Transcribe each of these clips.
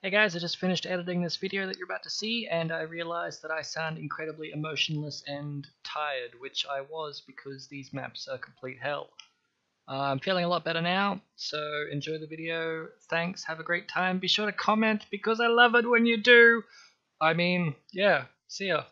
Hey guys, I just finished editing this video that you're about to see, and I realized that I sound incredibly emotionless and tired, which I was because these maps are complete hell. I'm feeling a lot better now, so enjoy the video. Thanks, have a great time. Be sure to comment because I love it when you do. Yeah, see ya.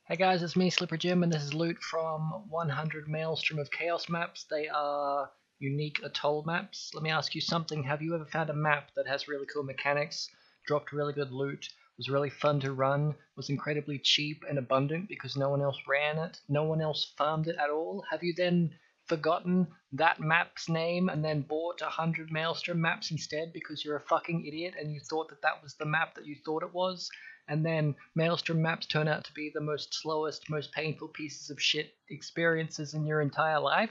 Hey guys, it's me, Slipper Jim, and this is loot from 100 Maelstrom of Chaos maps. They are unique atoll maps. Let me ask you something. Have you ever found a map that has really cool mechanics, dropped really good loot, was really fun to run, was incredibly cheap and abundant because no one else ran it, no one else farmed it at all? Have you then forgotten that map's name and then bought 100 Maelstrom maps instead because you're a fucking idiot and you thought that that was the map that you thought it was? And then Maelstrom maps turn out to be the most slowest, most painful pieces of shit experiences in your entire life?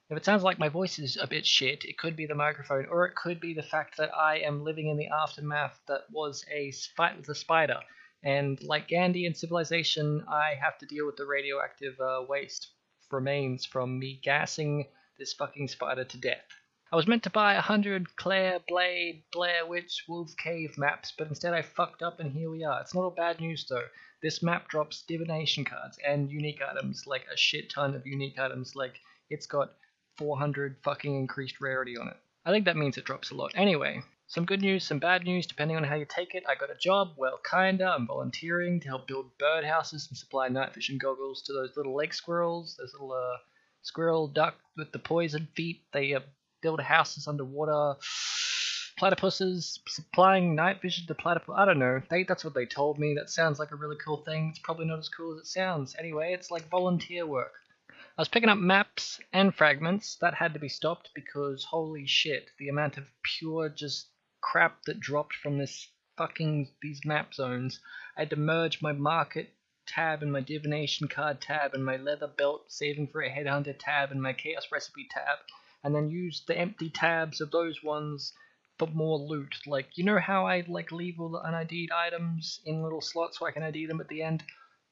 If it sounds like my voice is a bit shit, it could be the microphone, or it could be the fact that I am living in the aftermath that was a fight with a spider. And like Gandhi in Civilization, I have to deal with the radioactive waste remains from me gassing this fucking spider to death. I was meant to buy 100 Claire, Blade, Blair Witch, Wolf Cave maps, but instead I fucked up and here we are. It's not all bad news though. This map drops divination cards and unique items, like a shit ton of unique items, like it's got 400 fucking increased rarity on it. I think that means it drops a lot. Anyway, some good news, some bad news, depending on how you take it. I got a job, well kinda, I'm volunteering to help build birdhouses and supply night vision goggles to those little lake squirrels, those little squirrel duck with the poison feet. They build houses underwater. Platypuses, supplying night vision to platypus. I don't know. That's what they told me. That sounds like a really cool thing. It's probably not as cool as it sounds. Anyway, it's like volunteer work. I was picking up maps and fragments. That had to be stopped because holy shit, the amount of pure just crap that dropped from these map zones. I had to merge my market tab and my divination card tab and my leather belt saving for a headhunter tab and my chaos recipe tab, and then use the empty tabs of those ones for more loot. Like, you know how I leave all the un-ID'd items in little slots so I can ID them at the end?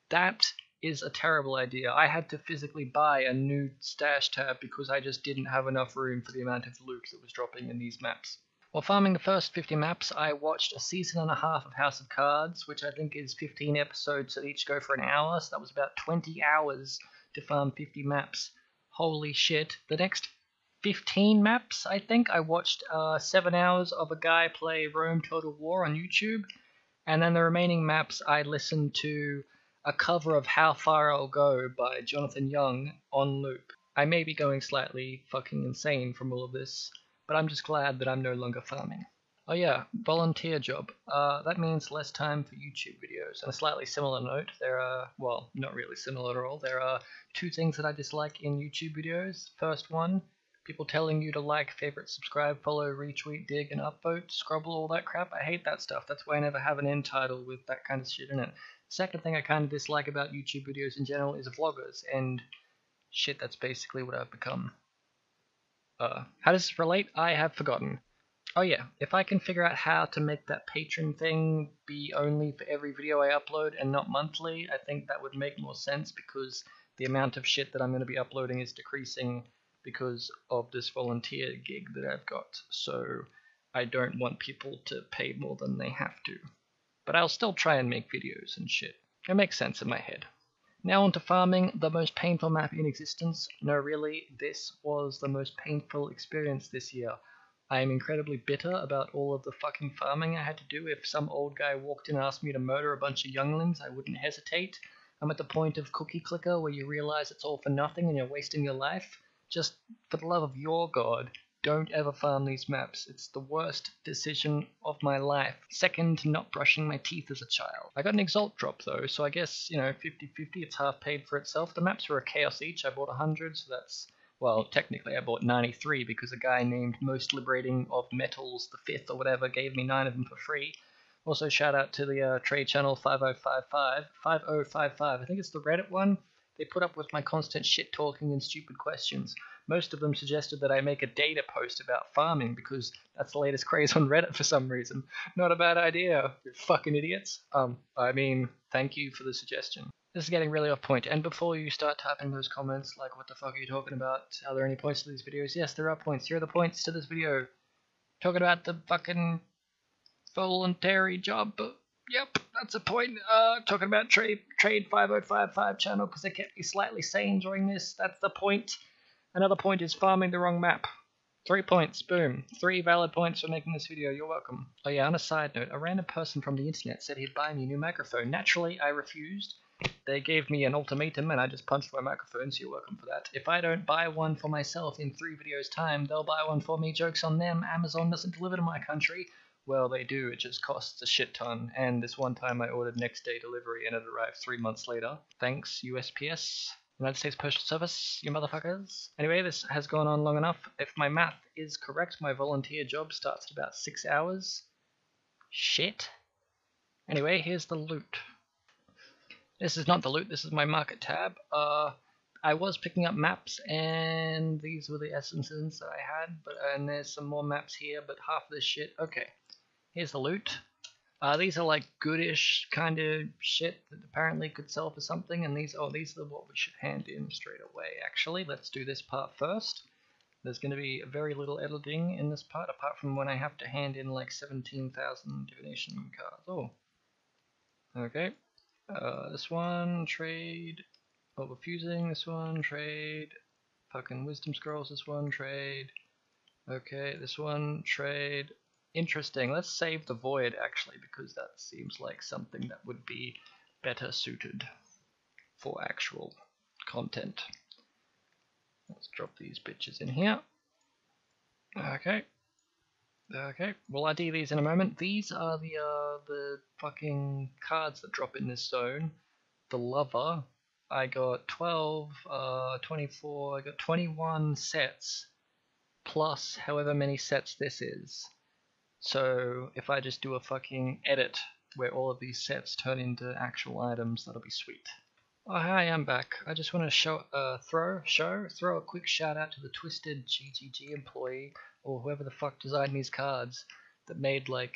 That is a terrible idea. I had to physically buy a new stash tab because I just didn't have enough room for the amount of loot that was dropping in these maps. While farming the first 50 maps, I watched a season and a half of House of Cards, which I think is 15 episodes that each go for an hour, so that was about 20 hours to farm 50 maps. Holy shit. The next 15 maps, I think. I watched 7 hours of a guy play Rome Total War on YouTube, and then the remaining maps I listened to a cover of How Far I'll Go by Jonathan Young on loop. I may be going slightly fucking insane from all of this, but I'm just glad that I'm no longer farming. Oh yeah, volunteer job. That means less time for YouTube videos. On a slightly similar note, there are, well, not really similar at all, there are two things that I dislike in YouTube videos. First one, people telling you to like, favorite, subscribe, follow, retweet, dig, and upvote, scrobble, all that crap. I hate that stuff. That's why I never have an end title with that kind of shit in it. Second thing I kind of dislike about YouTube videos in general is vloggers, and shit, that's basically what I've become. How does this relate? I have forgotten. Oh yeah, if I can figure out how to make that patron thing be only for every video I upload and not monthly, I think that would make more sense because the amount of shit that I'm going to be uploading is decreasing because of this volunteer gig that I've got, so I don't want people to pay more than they have to. But I'll still try and make videos and shit. It makes sense in my head. Now on to farming, the most painful map in existence. No, really, this was the most painful experience this year. I am incredibly bitter about all of the fucking farming I had to do. If some old guy walked in and asked me to murder a bunch of younglings, I wouldn't hesitate. I'm at the point of cookie clicker where you realize it's all for nothing and you're wasting your life. Just for the love of your god, don't ever farm these maps. It's the worst decision of my life. Second to not brushing my teeth as a child. I got an Exalt drop though, so I guess, 50-50, it's half paid for itself. The maps were a chaos each. I bought 100, so that's, well, technically I bought 93 because a guy named Most Liberating of Metals the 5th or whatever gave me 9 of them for free. Also shout out to the trade channel 5055, I think it's the Reddit one. They put up with my constant shit talking and stupid questions. Most of them suggested that I make a data post about farming because that's the latest craze on Reddit for some reason. Not a bad idea, you fucking idiots. Thank you for the suggestion. This is getting really off point, and before you start typing those comments like what the fuck are you talking about, are there any points to these videos? Yes, there are points. Here are the points to this video. Talking about the fucking voluntary job, but yep, that's a point. Talking about Trade 5055 channel because they kept me slightly sane during this. That's the point. Another point is farming the wrong map. 3 points, boom. 3 valid points for making this video, you're welcome. Oh yeah, on a side note, a random person from the internet said he'd buy me a new microphone. Naturally, I refused. They gave me an ultimatum and I just punched my microphone, so you're welcome for that. If I don't buy one for myself in 3 videos time, they'll buy one for me. Joke's on them. Amazon doesn't deliver to my country. Well, they do, it just costs a shit ton. And this one time I ordered next day delivery and it arrived 3 months later. Thanks, USPS. United States Postal Service, you motherfuckers. Anyway, this has gone on long enough. If my math is correct, my volunteer job starts at about 6 hours. Shit. Anyway, here's the loot. This is not the loot, this is my market tab. I was picking up maps, and these were the essences that I had, and there's some more maps here, but half of this shit. Okay, here's the loot. These are like goodish kind of shit that apparently could sell for something, and these are what we should hand in straight away. Actually, let's do this part first. There's going to be very little editing in this part, apart from when I have to hand in like 17,000 divination cards. Oh, okay. This one, trade. Overfusing, this one, trade. Fucking wisdom scrolls, this one, trade. Okay, this one, trade. Interesting. Let's save the void actually, because that seems like something that would be better suited for actual content. Let's drop these bitches in here. Okay. Okay, we'll ID these in a moment. These are the fucking cards that drop in this zone. The lover. I got 12, 24, I got 21 sets, plus however many sets this is. So if I just do a fucking edit where all of these sets turn into actual items, that'll be sweet. Oh hi, I'm back. I just want to throw a quick shout out to the Twisted GGG employee, or whoever the fuck designed these cards, that made like,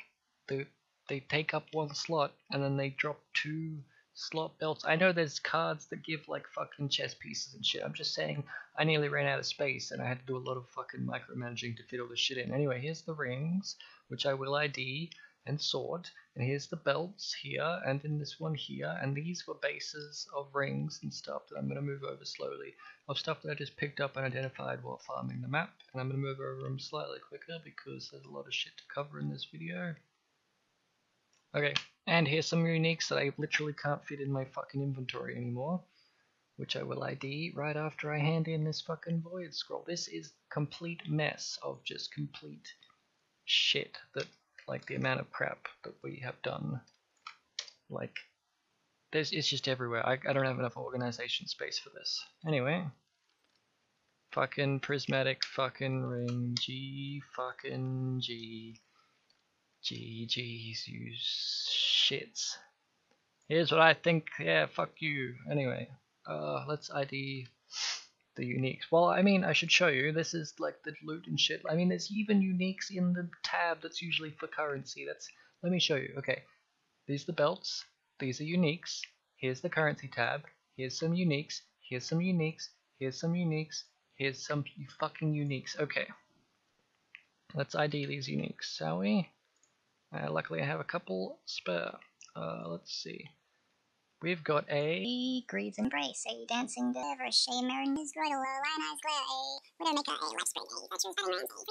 they take up 1 slot and then they drop 2 slot belts. I know there's cards that give like fucking chess pieces and shit. I'm just saying I nearly ran out of space and I had to do a lot of fucking micromanaging to fit all this shit in. Anyway, here's the rings, which I will ID and sort, and here's the belts here, and then this one here, and these were bases of rings and stuff that I'm going to move over slowly, of stuff that I just picked up and identified while farming the map, and I'm going to move over them slightly quicker because there's a lot of shit to cover in this video. Okay, and here's some uniques that I literally can't fit in my fucking inventory anymore, which I will ID right after I hand in this fucking void scroll. This is complete mess of just complete shit, that like the amount of crap that we have done. Like, it's just everywhere. I don't have enough organization space for this. Anyway, fucking prismatic fucking ring, G fucking G. GG's, you shits. Here's what I think. Yeah, fuck you. Anyway, let's ID the uniques. Well, I mean, I should show you. This is like the loot and shit. I mean, there's even uniques in the tab that's usually for currency. Let me show you. Okay, these are the belts. These are uniques. Here's the currency tab. Here's some uniques. Here's some uniques. Here's some uniques. Here's some fucking uniques. Okay, let's ID these uniques, shall we? Luckily I have a couple spare. Let's see. We've got a Greed's embrace, a dancing ever, a marrying is great, a line is glare, a widowmaker, a life spring, a virtue's running round, a